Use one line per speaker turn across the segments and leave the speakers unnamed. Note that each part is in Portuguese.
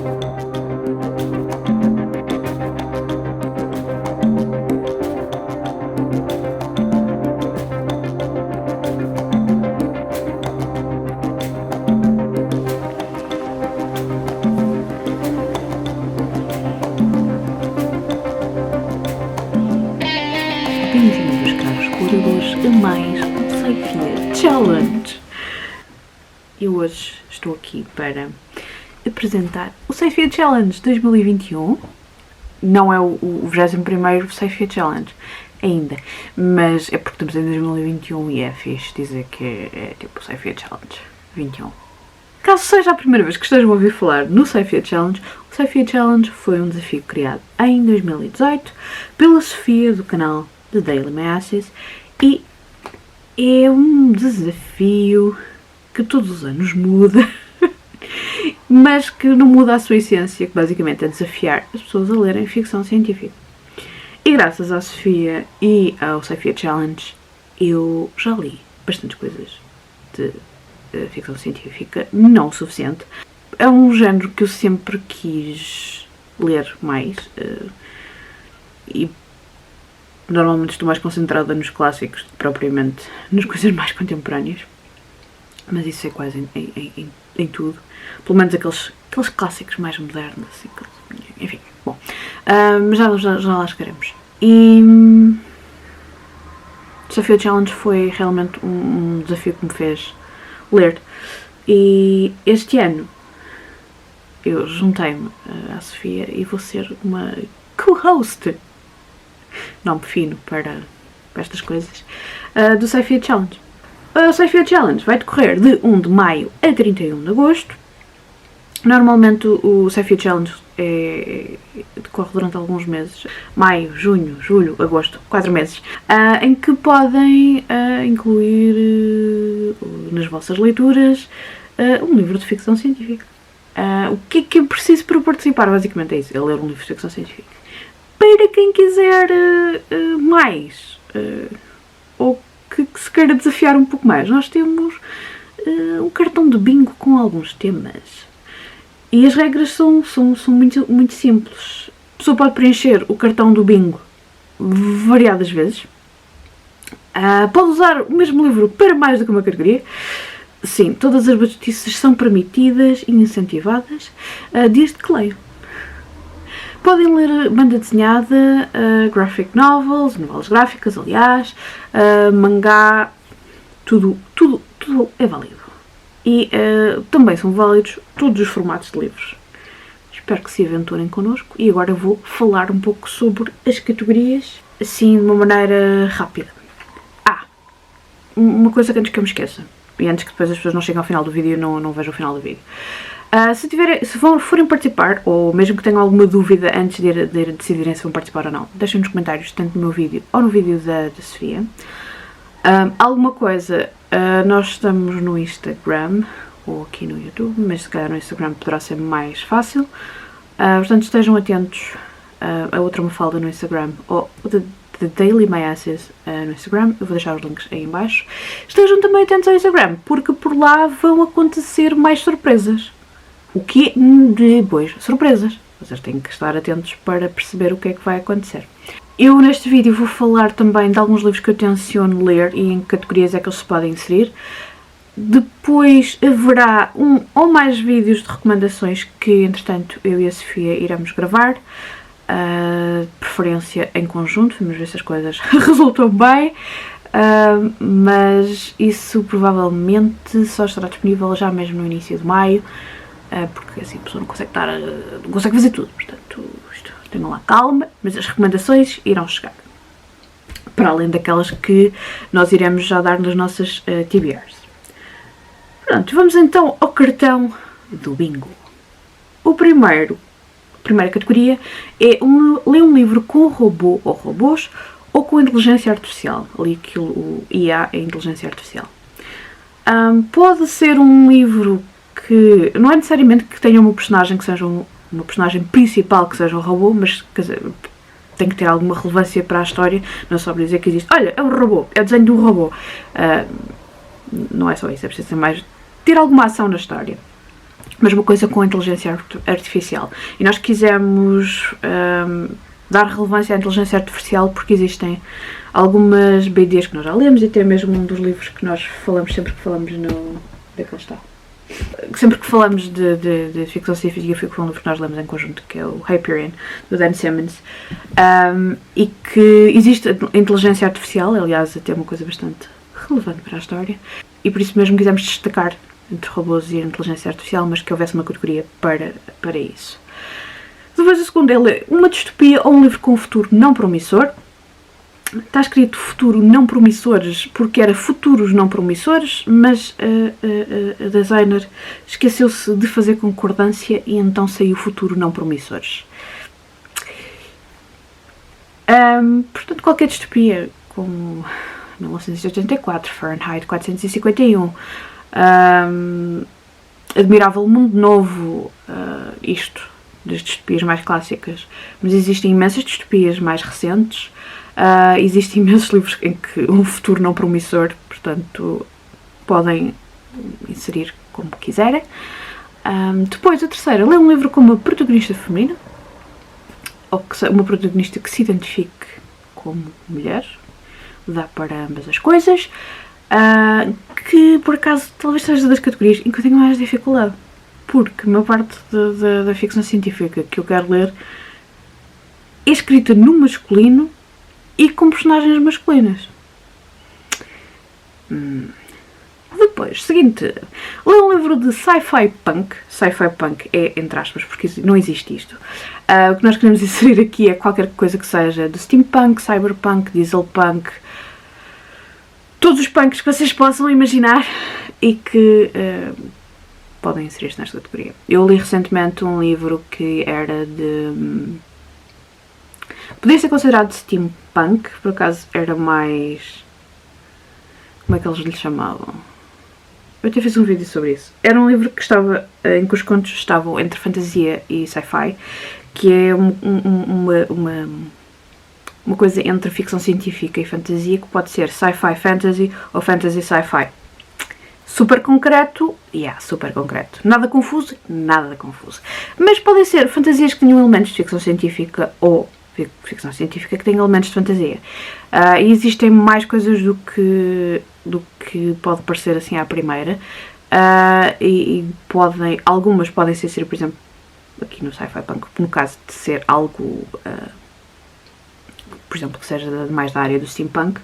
Bem-vindos, caros exploradores, a mais um Saifia Challenge! E hoje estou aqui para apresentar o Saifia Challenge 2021. Não é o 21º Saifia Challenge ainda, mas é porque estamos em 2021 e é fixe dizer que é tipo o Saifia Challenge 21. Caso seja a primeira vez que estejam a ouvir falar no Saifia Challenge, o Saifia Challenge foi um desafio criado em 2018 pela Sofia do canal The Daily Masses e é um desafio que todos os anos muda, mas que não muda a sua essência, que basicamente é desafiar as pessoas a lerem ficção científica. E graças à Sofia e ao Saifia Challenge eu já li bastantes coisas de ficção científica, não o suficiente. É um género que eu sempre quis ler mais e normalmente estou mais concentrada nos clássicos do que propriamente nas coisas mais contemporâneas, mas isso é quase em tudo, pelo menos aqueles clássicos mais modernos, assim, enfim, bom, mas já lá chegaremos. E o Desafio Challenge foi realmente um desafio que me fez ler, e este ano eu juntei-me à Sofia e vou ser uma co-host, nome fino para estas coisas, do Saifia Challenge. O Saifia Challenge vai decorrer de 1 de maio a 31 de agosto. Normalmente o Saifia Challenge decorre durante alguns meses, maio, junho, julho, agosto, 4 meses, em que podem incluir nas vossas leituras um livro de ficção científica. O que é preciso para participar? Basicamente é isso, é ler um livro de ficção científica. Para quem quiser mais, ou que se queira desafiar um pouco mais, nós temos um cartão de bingo com alguns temas. E as regras são muito simples. A pessoa pode preencher o cartão do bingo variadas vezes. Pode usar o mesmo livro para mais do que uma categoria. Sim, todas as batistices são permitidas e incentivadas, desde que leiam. Podem ler banda desenhada, graphic novels, novelas gráficas, aliás, mangá, tudo é válido. E também são válidos todos os formatos de livros. Espero que se aventurem connosco e agora eu vou falar um pouco sobre as categorias, assim de uma maneira rápida. Uma coisa que antes que eu me esqueça, e antes que depois as pessoas não cheguem ao final do vídeo e não vejam o final do vídeo. Se forem participar, ou mesmo que tenham alguma dúvida antes de decidirem se vão participar ou não, deixem nos comentários, tanto no meu vídeo ou no vídeo da Sofia. Alguma coisa, nós estamos no Instagram, ou aqui no YouTube, mas se calhar no Instagram poderá ser mais fácil. Portanto, estejam atentos a outra Mafalda no Instagram, ou The Daily Masses no Instagram, eu vou deixar os links aí em baixo. Estejam também atentos ao Instagram, porque por lá vão acontecer mais surpresas. O que é de boas surpresas. Vocês têm que estar atentos para perceber o que é que vai acontecer. Eu neste vídeo vou falar também de alguns livros que eu tenciono ler e em que categorias é que eles se podem inserir. Depois haverá um ou mais vídeos de recomendações que, entretanto, eu e a Sofia iremos gravar. De preferência em conjunto, vamos ver se as coisas resultam bem. Mas isso provavelmente só estará disponível já mesmo no início de maio. Porque assim a pessoa não consegue fazer tudo, portanto, tenham lá calma, mas as recomendações irão chegar, para além daquelas que nós iremos já dar nas nossas TBRs. Pronto, vamos então ao cartão do bingo. A primeira categoria é ler um livro com robô ou robôs ou com inteligência artificial, ali que o IA é inteligência artificial. Pode ser um livro que não é necessariamente que tenha uma personagem que seja uma personagem principal que seja um robô, mas quer dizer, tem que ter alguma relevância para a história, não é só para dizer que existe, olha, é um robô, é o desenho de um robô. Não é só isso, é preciso ter alguma ação na história. mesma coisa com a inteligência artificial. E nós quisemos dar relevância à inteligência artificial porque existem algumas BDs que nós já lemos e até mesmo um dos livros que nós falamos sempre que falamos no... Onde é que ele está? Sempre que falamos de ficção científica foi um livro que nós lemos em conjunto, que é o Hyperion, do Dan Simmons, e que existe a inteligência artificial, aliás até uma coisa bastante relevante para a história, e por isso mesmo quisemos destacar entre robôs e a inteligência artificial, mas que houvesse uma categoria para isso. Depois a segunda é uma distopia ou um livro com um futuro não promissor. Está escrito futuro não promissores porque era futuros não promissores, mas a designer esqueceu-se de fazer concordância e então saiu futuro não promissores. Portanto, qualquer distopia, como 1984, Fahrenheit 451, Admirável Mundo Novo, isto das distopias mais clássicas, mas existem imensas distopias mais recentes. Existem imensos livros em que um futuro não promissor, portanto, podem inserir como quiserem. Depois, a terceira, lê um livro com uma protagonista feminina, ou que uma protagonista que se identifique como mulher, dá para ambas as coisas, que por acaso talvez seja das categorias em que eu tenho mais dificuldade, porque a maior parte da ficção científica que eu quero ler é escrita no masculino e com personagens masculinas. Depois, seguinte, lê um livro de sci-fi punk. Sci-fi punk é entre aspas, porque não existe isto. O que nós queremos inserir aqui é qualquer coisa que seja de steampunk, cyberpunk, dieselpunk, todos os punks que vocês possam imaginar e que podem inserir-se nesta categoria. Eu li recentemente um livro que era de... podia ser considerado steampunk, por acaso era mais... como é que eles lhe chamavam? Eu até fiz um vídeo sobre isso. Era um livro que estava, em que os contos estavam entre fantasia e sci-fi, que é uma coisa entre ficção científica e fantasia, que pode ser sci-fi fantasy ou fantasy sci-fi. Super concreto, super concreto. Nada confuso, nada confuso. Mas podem ser fantasias que tenham elementos de ficção científica ou ficção científica que tem elementos de fantasia. E existem mais coisas do que pode parecer assim à primeira. Algumas podem ser, por exemplo, aqui no sci-fi punk, no caso de ser algo, por exemplo, que seja mais da área do steampunk,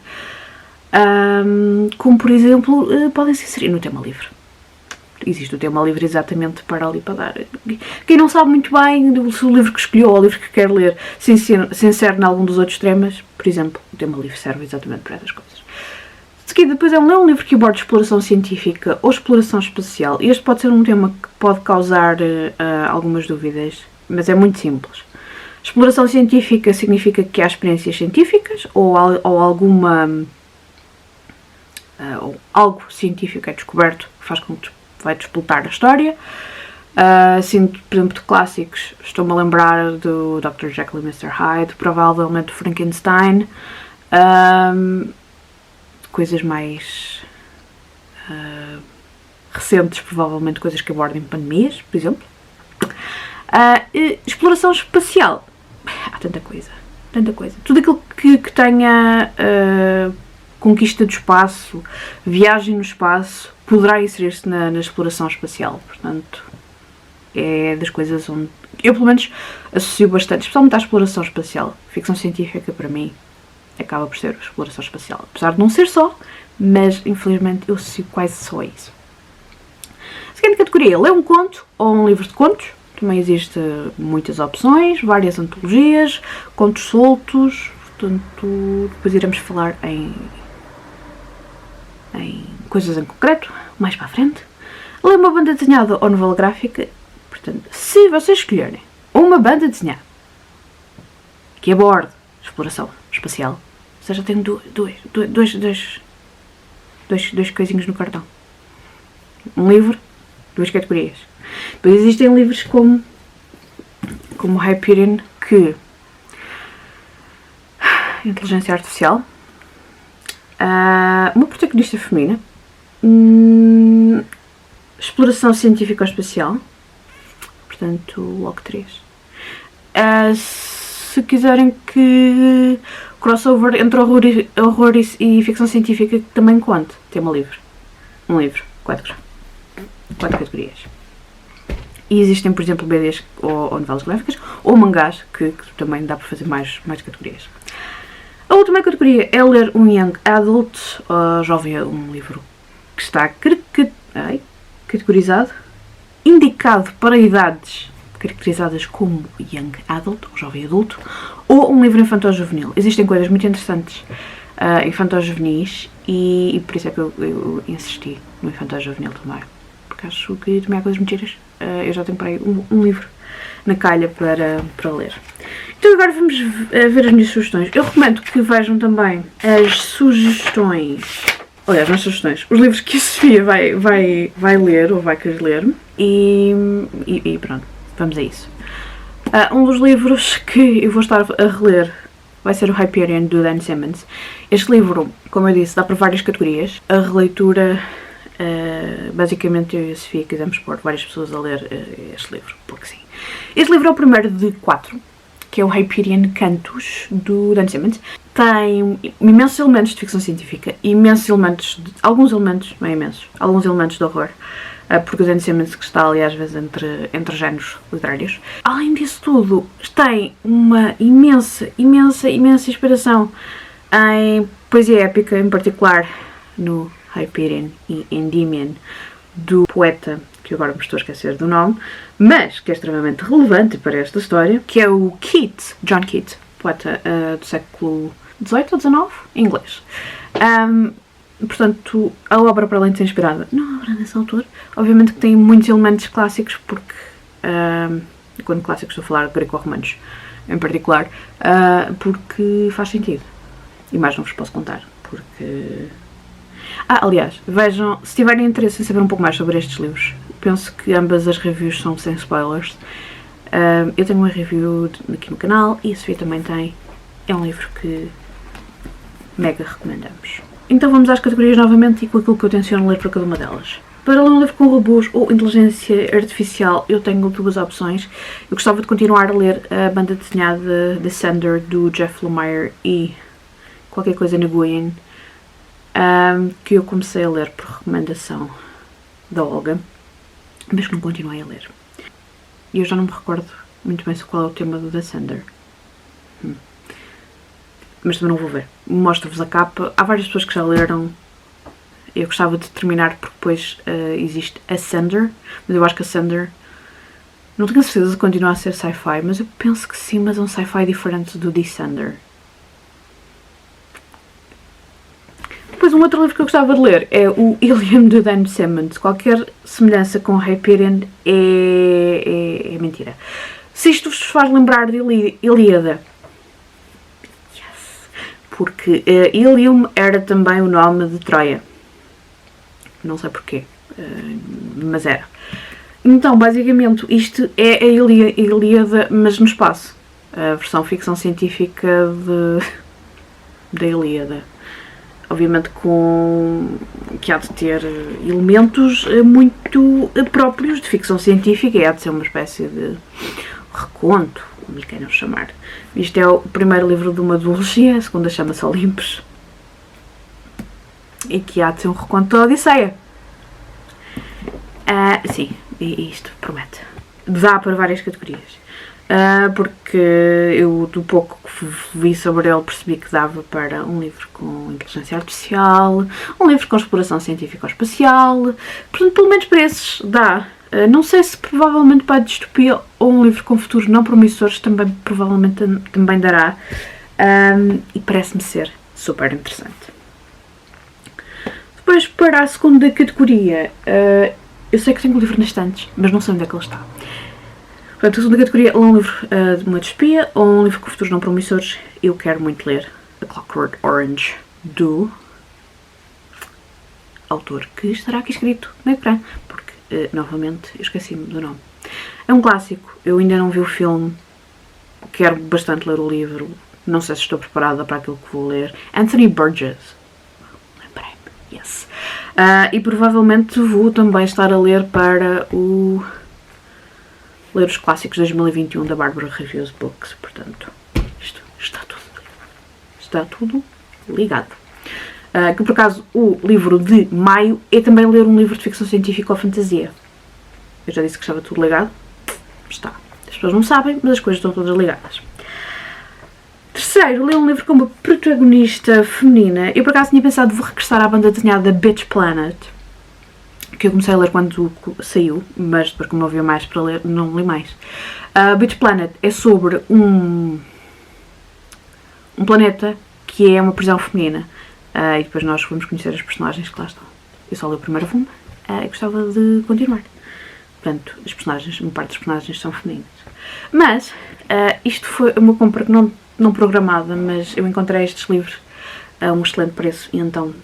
como por exemplo, podem se inserir no tema livre. Existe o tema livre exatamente para ali para dar. Quem não sabe muito bem se o livro que escolheu ou o livro que quer ler se insere em algum dos outros temas, por exemplo, o tema livre serve exatamente para essas coisas. De seguida, depois é um livro que aborda exploração científica ou exploração espacial. Este pode ser um tema que pode causar algumas dúvidas, mas é muito simples. Exploração científica significa que há experiências científicas ou algo científico é descoberto que faz com que vai despoltar a história. Assim, por exemplo, de clássicos, estou-me a lembrar do Dr. Jekyll e Mr. Hyde, provavelmente do Frankenstein, coisas mais recentes, provavelmente coisas que abordem pandemias, por exemplo. Exploração espacial, há tanta coisa. Tudo aquilo que tenha conquista do espaço, viagem no espaço, poderá inserir-se na exploração espacial. Portanto, é das coisas onde eu, pelo menos, associo bastante, especialmente à exploração espacial. Ficção científica, para mim, acaba por ser a exploração espacial. Apesar de não ser só, mas, infelizmente, eu associo quase só a isso. A seguinte categoria, lê um conto ou um livro de contos. Também existem muitas opções, várias antologias, contos soltos. Portanto, depois iremos falar em coisas em concreto, mais para a frente. Lê uma banda desenhada ou novela gráfica. Portanto, se vocês escolherem uma banda desenhada que aborde exploração espacial, vocês já têm dois coisinhos no cartão. Um livro, duas categorias. Depois existem livros como Hyperion, que inteligência artificial, uma protagonista feminina, exploração científica ou espacial, portanto logo 3. Se quiserem que crossover entre horror e ficção científica também conte, tema livre. Um livro, 4 categorias. E existem, por exemplo, BDs ou novelas gráficas, ou mangás, que também dá para fazer mais categorias. A última categoria é ler um Young Adult, jovem, um livro que está categorizado, indicado para idades caracterizadas como Young Adult, ou jovem adulto, ou um livro infantil-juvenil. Existem coisas muito interessantes infantil-juvenis e por isso é que eu insisti no infantil-juvenil também, porque acho que também há coisas muito giras. Eu já tenho para aí um livro na calha para ler. Então agora vamos ver as minhas sugestões. Eu recomendo que vejam também as sugestões, aliás, não as sugestões, os livros que a Sofia vai ler ou vai querer ler e pronto, vamos a isso. Um dos livros que eu vou estar a reler vai ser o Hyperion, do Dan Simmons. Este livro, como eu disse, dá para várias categorias. A releitura, basicamente eu e a Sofia quisemos pôr várias pessoas a ler este livro, porque sim. Este livro é o primeiro de 4, que é o Hyperion Cantos, do Dan Simmons. Tem imensos elementos de ficção científica, alguns elementos de horror, porque o Dan Simmons que está ali às vezes entre géneros literários. Além disso tudo, tem uma imensa inspiração em poesia épica, em particular no Hyperion e Endymion, do poeta, que agora me estou a esquecer do nome, mas que é extremamente relevante para esta história, que é o Keats, John Keats, poeta do século XVIII ou XIX, em inglês. Portanto, a obra, para além de ser inspirada na obra desse autor, obviamente que tem muitos elementos clássicos, porque, quando clássicos estou a falar greco-romanos em particular, porque faz sentido. E mais não vos posso contar, porque... aliás, vejam, se tiverem interesse em saber um pouco mais sobre estes livros, penso que ambas as reviews são sem spoilers. Eu tenho uma review aqui no canal e a Sofia também tem. É um livro que mega recomendamos. Então vamos às categorias novamente e com aquilo que eu tenciono ler para cada uma delas. Para ler um livro com robôs ou inteligência artificial, eu tenho 2 opções. Eu gostava de continuar a ler a banda desenhada The Sender, do Jeff Lemire, e qualquer coisa na Nguyen, que eu comecei a ler por recomendação da Olga, mas que não continuei a ler. E eu já não me recordo muito bem qual é o tema do The Sender. Mas também não vou ver. Mostro-vos a capa. Há várias pessoas que já leram. Eu gostava de terminar porque depois existe Ascender, mas eu acho que Ascender, não tenho certeza se continua a ser sci-fi, mas eu penso que sim, mas é um sci-fi diferente do Descender. Depois um outro livro que eu gostava de ler é o Ilium, do Dan Simmons. Qualquer semelhança com Hyperion é mentira. Se isto vos faz lembrar de Ilíada, porque Ilium era também o nome de Troia. Não sei porquê, mas era. Então, basicamente, isto é a Ilíada, mas no espaço. A versão ficção científica da Ilíada. Obviamente que há de ter elementos muito próprios de ficção científica e há de ser uma espécie de reconto, como lhe queiram chamar. Isto é o primeiro livro de uma duologia, a segunda chama-se Olympus, e que há de ser um reconto da Odisseia. Sim, isto promete. Dá para várias categorias. Porque eu, do pouco que vi sobre ele, percebi que dava para um livro com inteligência artificial, um livro com exploração científico-espacial, portanto, pelo menos para esses dá. Não sei se provavelmente para a distopia ou um livro com futuros não promissores também provavelmente também dará, e parece-me ser super interessante. Depois, para a segunda categoria, eu sei que tenho um livro nas estantes, mas não sei onde é que ele está. Portanto, a segunda categoria é um livro de uma distopia ou um livro com futuros não promissores. Eu quero muito ler A Clockwork Orange, do autor que estará aqui escrito no ecrã, porque, novamente, eu esqueci-me do nome. É um clássico, eu ainda não vi o filme, quero bastante ler o livro, não sei se estou preparada para aquilo que vou ler. Anthony Burgess. Lembrei-me, yes. E provavelmente vou também estar a ler para o ler os clássicos de 2021 da Barbara Reviews Books, portanto, isto está tudo ligado. Que por acaso o livro de maio é também ler um livro de ficção científica ou fantasia. Eu já disse que estava tudo ligado. Está. As pessoas não sabem, mas as coisas estão todas ligadas. Terceiro, ler um livro com uma protagonista feminina. Eu por acaso tinha pensado, vou regressar à banda desenhada Bitch Planet, que eu comecei a ler quando saiu, mas depois como não havia mais para ler, não li mais. Bitch Planet é sobre um planeta que é uma prisão feminina. E depois nós vamos conhecer as personagens que lá estão. Eu só li o primeiro volume e gostava de continuar. Portanto, uma parte dos personagens são femininas. Mas, isto foi uma compra que não programada, mas eu encontrei estes livros a um excelente preço e então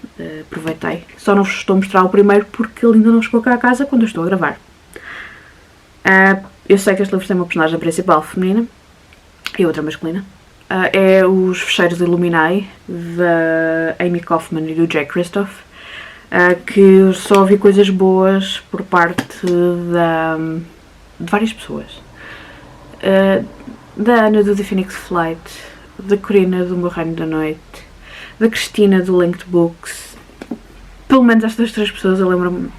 aproveitei. Só não vos estou a mostrar o primeiro porque ele ainda não chegou cá a casa quando eu estou a gravar. Eu sei que este livro tem uma personagem principal feminina e outra masculina. É Os Fecheiros Illuminae, da Amy Kaufman e do Jay Kristoff, que só ouvi coisas boas por parte de várias pessoas. Da Ana do The Phoenix Flight, da Corina do Meu Reino da Noite, da Cristina do Linked Books. Pelo menos estas 3 pessoas eu lembro-me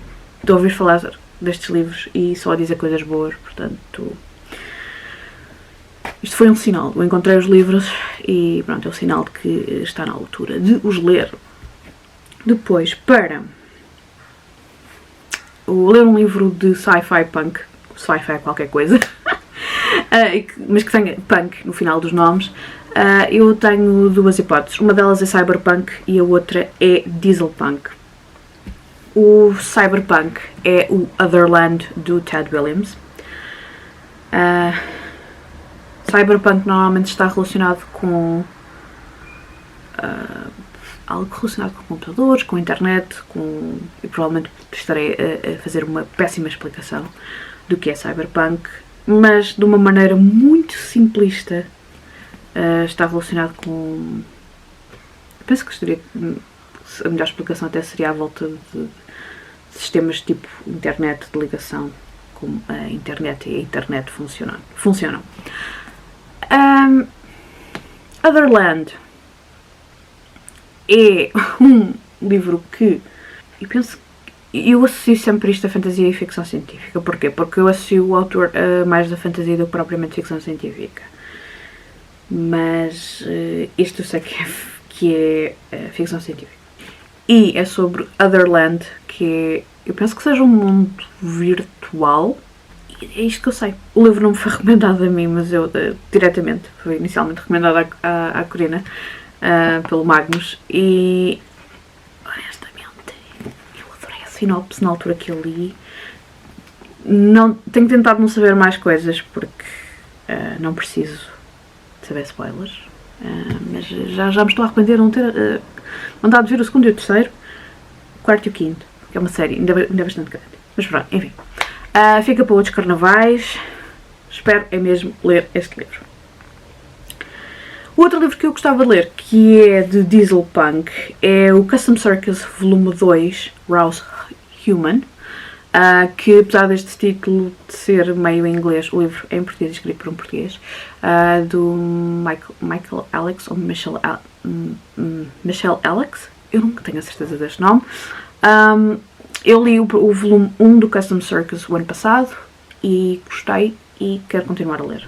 de ouvir falar destes livros e só a dizer coisas boas, portanto... Isto foi um sinal. Eu encontrei os livros e pronto, é um sinal de que está na altura de os ler. Depois, para ler um livro de sci-fi punk, sci-fi qualquer coisa, mas que tenha punk no final dos nomes, eu tenho 2 hipóteses. Uma delas é cyberpunk e a outra é dieselpunk. O cyberpunk é o Otherland do Ted Williams. Cyberpunk normalmente está relacionado com algo relacionado com computadores, com internet, e provavelmente estarei a fazer uma péssima explicação do que é cyberpunk, mas de uma maneira muito simplista. Está relacionado com... Penso que a melhor explicação até seria à volta de sistemas tipo internet de ligação, como a internet e a internet funcionam. Otherland é um livro que eu associo sempre isto a fantasia e ficção científica. Porquê? Porque eu associo o autor a mais da fantasia do que propriamente ficção científica. Mas isto eu sei que é ficção científica. E é sobre Otherland, que eu penso que seja um mundo virtual. É isto que eu sei. O livro não me foi recomendado a mim, mas eu diretamente. Foi inicialmente recomendado à Corina, pelo Magnus. E honestamente, eu adorei a sinopse na altura que eu li. Tenho tentado não saber mais coisas porque não preciso de saber spoilers. Mas já me estou a arrepender de não ter vontade de ver o segundo e o terceiro, o quarto e o quinto, que é uma série ainda bastante grande. Mas pronto, enfim. Fica para outros carnavais. Espero é mesmo ler este livro. O outro livro que eu gostava de ler, que é de dieselpunk, é o Custom Circus Volume 2, Rouse Human, que apesar deste título de ser meio em inglês, o livro é em português, escrito por um português, do Michael Alex, ou Michelle Alex, eu nunca tenho a certeza deste nome. Eu li o volume 1 do Custom Circus o ano passado e gostei e quero continuar a ler.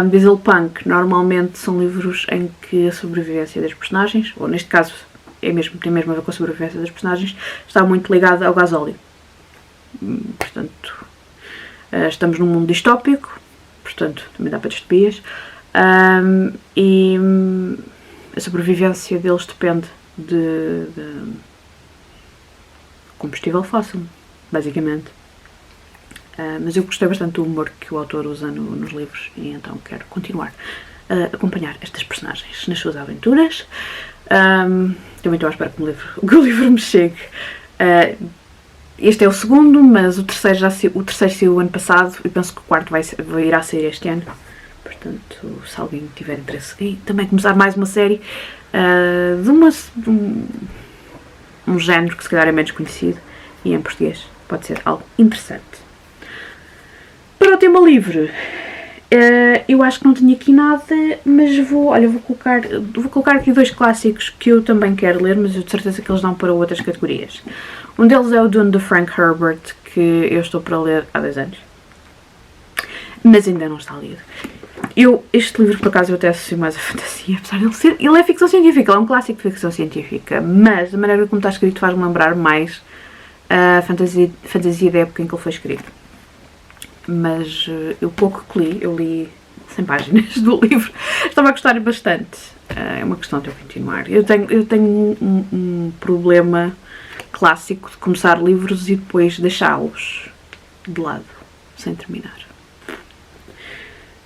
Dieselpunk normalmente são livros em que a sobrevivência das personagens, ou neste caso tem mesmo a ver com a sobrevivência das personagens, está muito ligada ao gasóleo. Portanto, estamos num mundo distópico, portanto também dá para distopias, e a sobrevivência deles depende de combustível fóssil, basicamente. Mas eu gostei bastante do humor que o autor usa nos livros e então quero continuar a acompanhar estas personagens nas suas aventuras. Também estou à espera que o livro me chegue. Este é o segundo, mas o terceiro saiu o ano passado e penso que o quarto irá sair este ano. Portanto, se alguém tiver interesse em também começar mais uma série de um género que se calhar é menos conhecido e em português pode ser algo interessante. Para o tema livre, eu acho que não tenho aqui nada, mas vou colocar aqui 2 clássicos que eu também quero ler, mas eu de certeza que eles dão para outras categorias. Um deles é o Dune de Frank Herbert, que eu estou para ler há 10 anos, mas ainda não está lido. Este livro, por acaso, eu até associo mais a fantasia, apesar de ele é ficção científica, ele é um clássico de ficção científica, mas a maneira como está escrito faz-me lembrar mais a fantasia da época em que ele foi escrito. Mas eu pouco que li, eu li 100 páginas do livro, estava a gostar bastante. É uma questão de eu continuar. Eu tenho um problema clássico de começar livros e depois deixá-los de lado, sem terminar.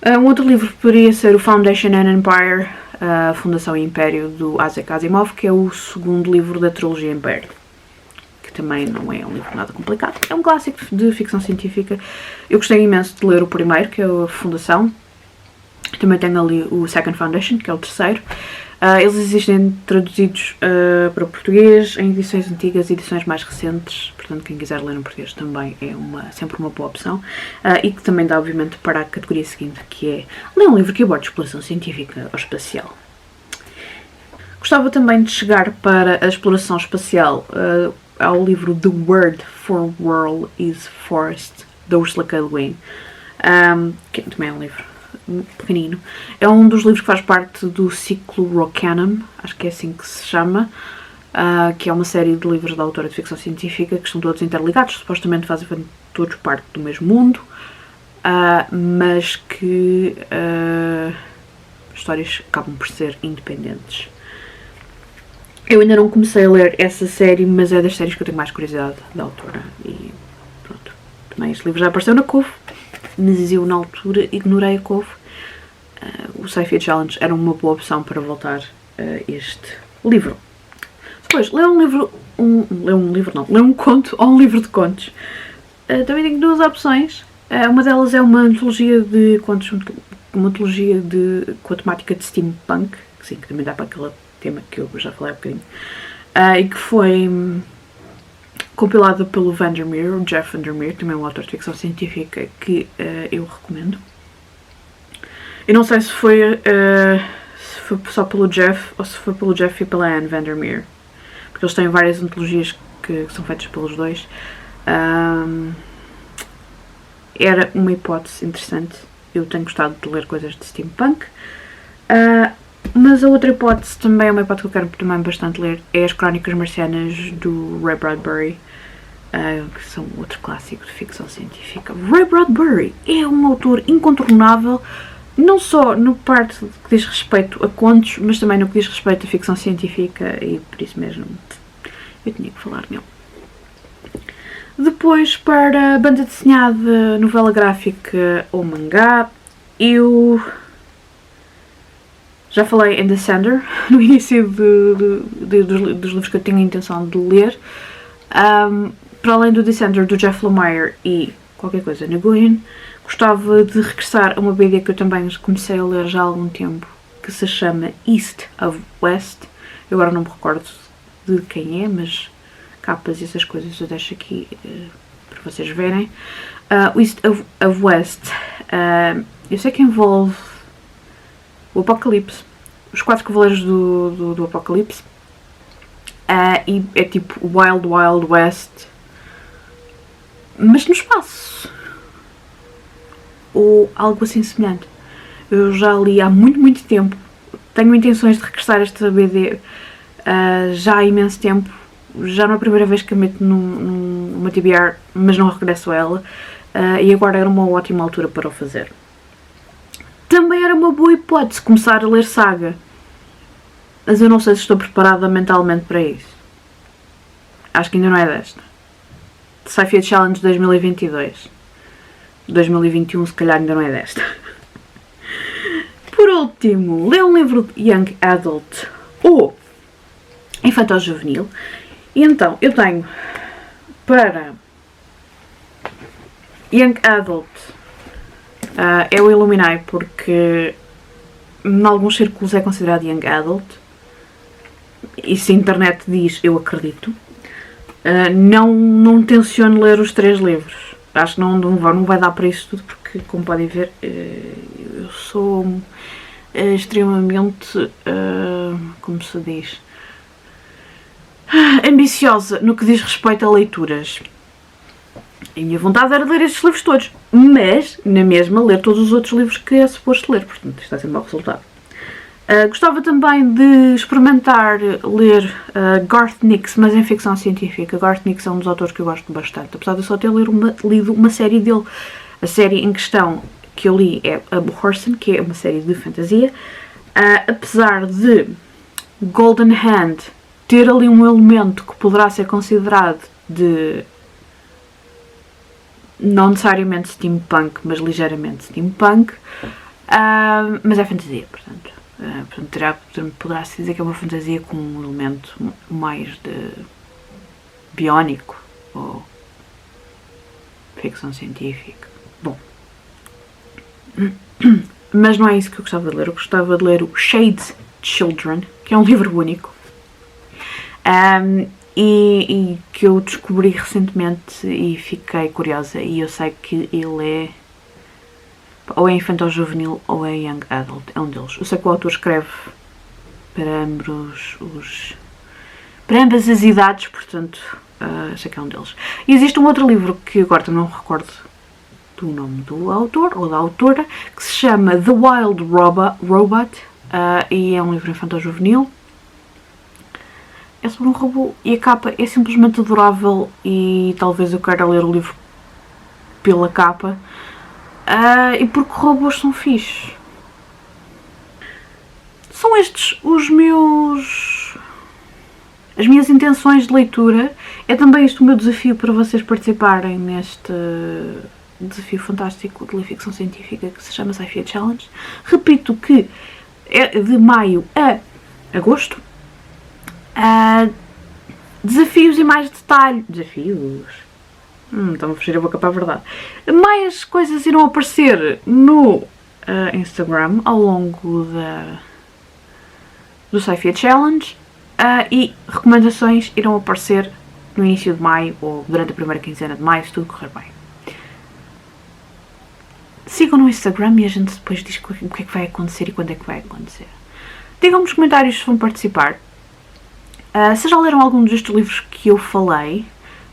Um outro livro poderia ser o Foundation and Empire, a Fundação e Império, do Isaac Asimov, que é o segundo livro da trilogia Império, que também não é um livro nada complicado. É um clássico de ficção científica. Eu gostei imenso de ler o primeiro, que é a Fundação. Também tenho ali o Second Foundation, que é o terceiro. Eles existem traduzidos para português, em edições antigas e edições mais recentes, portanto quem quiser ler em português também é sempre uma boa opção, e que também dá obviamente para a categoria seguinte, que é ler um livro que aborda exploração científica ou espacial. Gostava também de chegar para a exploração espacial ao livro The Word for World is Forest, da Ursula K. Le Guin, que também é um livro pequenino. É um dos livros que faz parte do ciclo Rockhampton, acho que é assim que se chama, que é uma série de livros da autora de ficção científica que estão todos interligados, supostamente fazem todos parte do mesmo mundo, mas que histórias acabam por ser independentes. Eu ainda não comecei a ler essa série, mas é das séries que eu tenho mais curiosidade da autora. E pronto, também este livro já apareceu na Couve, mas eu na altura ignorei a Couve. O Sci-Fi Challenge era uma boa opção para voltar a este livro. Depois, ler um conto ou um livro de contos. Também tenho 2 opções. Uma delas é uma antologia de contos, com a temática de steampunk, que sim, que também dá para aquele tema que eu já falei há bocadinho, e que foi compilada pelo Vandermeer, o Jeff Vandermeer, também um autor de ficção científica que eu recomendo. Eu não sei se foi só pelo Jeff ou se foi pelo Jeff e pela Anne Vandermeer, porque eles têm várias antologias que são feitas pelos dois. Era uma hipótese interessante. Eu tenho gostado de ler coisas de steampunk. Mas a outra hipótese, também é uma hipótese que eu quero também bastante ler, é as Crónicas Marcianas do Ray Bradbury, que são outro clássico de ficção científica. Ray Bradbury é um autor incontornável, não só no parte que diz respeito a contos, mas também no que diz respeito a ficção científica, e por isso mesmo eu tinha que falar nele. Depois, para banda desenhada, novela gráfica ou mangá, eu já falei em The Sender, no início dos livros que eu tenho a intenção de ler. Para além do The Sender, do Jeff Lemire e qualquer coisa na Guin, gostava de regressar a uma BD que eu também comecei a ler já há algum tempo, que se chama East of West. Eu agora não me recordo de quem é, mas capas e essas coisas eu deixo aqui para vocês verem. O East of West, eu sei que envolve o Apocalipse, os 4 cavaleiros do Apocalipse, e é tipo Wild Wild West, mas no espaço, ou algo assim semelhante. Eu já li há muito tempo, tenho intenções de regressar a esta BD já há imenso tempo, já não é a primeira vez que a meto numa TBR, mas não regresso a ela, e agora era uma ótima altura para o fazer. Também era uma boa hipótese começar a ler Saga, mas eu não sei se estou preparada mentalmente para isso. Acho que ainda não é desta. Sci-Fi Challenge 2022. 2021 se calhar ainda não é desta. Por último, ler um livro de Young Adult ou Infantil Juvenil. E então, eu tenho para Young Adult, eu Illuminai porque em alguns círculos é considerado Young Adult, e se a internet diz, eu acredito. Não tenciono ler os 3 livros, acho que não vai dar para isso tudo, porque porque, como podem ver, eu sou extremamente, como se diz, ambiciosa no que diz respeito a leituras. A minha vontade era ler estes livros todos, mas, na mesma, ler todos os outros livros que é suposto ler, portanto, isto está a ser um mau resultado. Gostava também de experimentar ler Garth Nix, mas em ficção científica. Garth Nix é um dos autores que eu gosto bastante, apesar de eu só ter lido uma série dele. A série em questão que eu li é Abhorsen, que é uma série de fantasia. Apesar de Golden Hand ter ali um elemento que poderá ser considerado de não necessariamente steampunk, mas ligeiramente steampunk, mas é fantasia, portanto poderá-se dizer que é uma fantasia com um elemento mais de biónico ou ficção científica. Bom, mas não é isso que eu gostava de ler. Eu gostava de ler o Shade Children, que é um livro único, e que eu descobri recentemente e fiquei curiosa, e eu sei que ele é ou é infantil juvenil ou é young adult, é um deles. Eu sei que o autor escreve para ambas as idades, portanto, sei que é um deles. E existe um outro livro que agora não recordo do nome do autor ou da autora, que se chama The Wild Robot, e é um livro infantil juvenil. É sobre um robô e a capa é simplesmente adorável, e talvez eu queira ler o livro pela capa, e porque robôs são fixes. São estes as minhas intenções de leitura. É também este o meu desafio para vocês participarem neste desafio fantástico de ficção científica que se chama Sci-Fi Challenge. Repito que é de maio a agosto. Desafios e mais detalhes. Desafios? Estão a fugir a boca para a verdade. Mais coisas irão aparecer no Instagram ao longo do Sci-Fi Challenge, e recomendações irão aparecer no início de maio ou durante a primeira quinzena de maio, se tudo correr bem. Sigam no Instagram e a gente depois diz o que é que vai acontecer e quando é que vai acontecer. Digam-me nos comentários se vão participar. Se já leram algum destes livros que eu falei,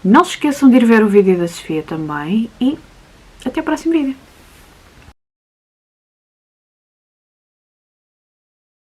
não se esqueçam de ir ver o vídeo da Sofia também, e até ao próximo vídeo.